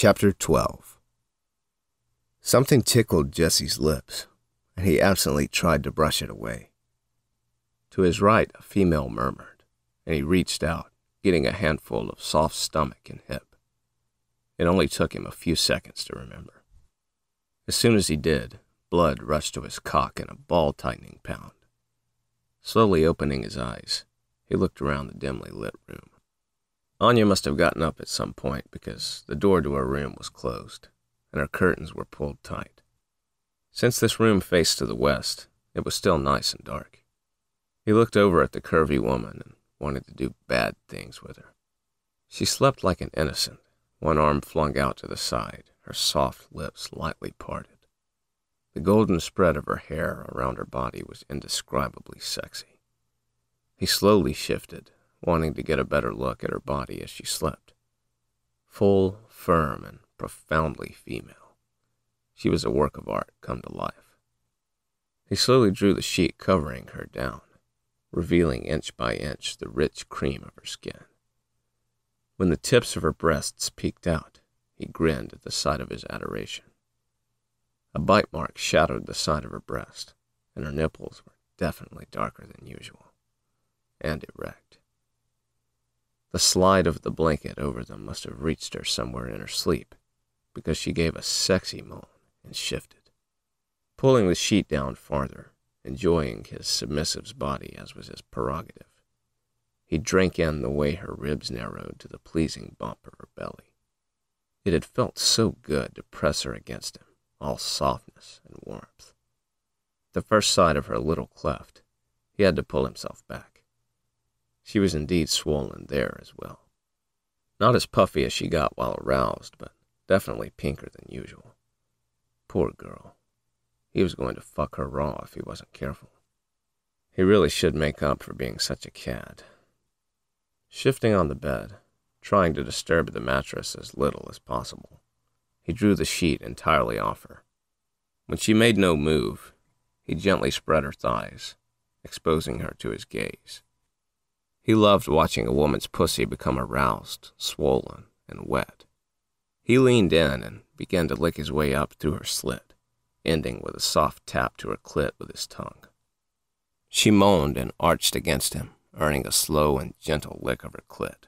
Chapter 12. Something tickled Jesse's lips, and he absently tried to brush it away. To his right, a female murmured, and he reached out, getting a handful of soft stomach and hip. It only took him a few seconds to remember. As soon as he did, blood rushed to his cock in a ball-tightening pound. Slowly opening his eyes, he looked around the dimly lit room. Anya must have gotten up at some point because the door to her room was closed, and her curtains were pulled tight. Since this room faced to the west, it was still nice and dark. He looked over at the curvy woman and wanted to do bad things with her. She slept like an innocent, one arm flung out to the side, her soft lips lightly parted. The golden spread of her hair around her body was indescribably sexy. He slowly shifted, wanting to get a better look at her body as she slept. Full, firm, and profoundly female. She was a work of art come to life. He slowly drew the sheet covering her down, revealing inch by inch the rich cream of her skin. When the tips of her breasts peeked out, he grinned at the sight of his adoration. A bite mark shadowed the side of her breast, and her nipples were definitely darker than usual, and erect. The slide of the blanket over them must have reached her somewhere in her sleep, because she gave a sexy moan and shifted. Pulling the sheet down farther, enjoying his submissive's body as was his prerogative, he drank in the way her ribs narrowed to the pleasing bump of her belly. It had felt so good to press her against him, all softness and warmth. The first sight of her little cleft, he had to pull himself back. She was indeed swollen there as well. Not as puffy as she got while aroused, but definitely pinker than usual. Poor girl. He was going to fuck her raw if he wasn't careful. He really should make up for being such a cad. Shifting on the bed, trying to disturb the mattress as little as possible, he drew the sheet entirely off her. When she made no move, he gently spread her thighs, exposing her to his gaze. He loved watching a woman's pussy become aroused, swollen, and wet. He leaned in and began to lick his way up through her slit, ending with a soft tap to her clit with his tongue. She moaned and arched against him, earning a slow and gentle lick of her clit.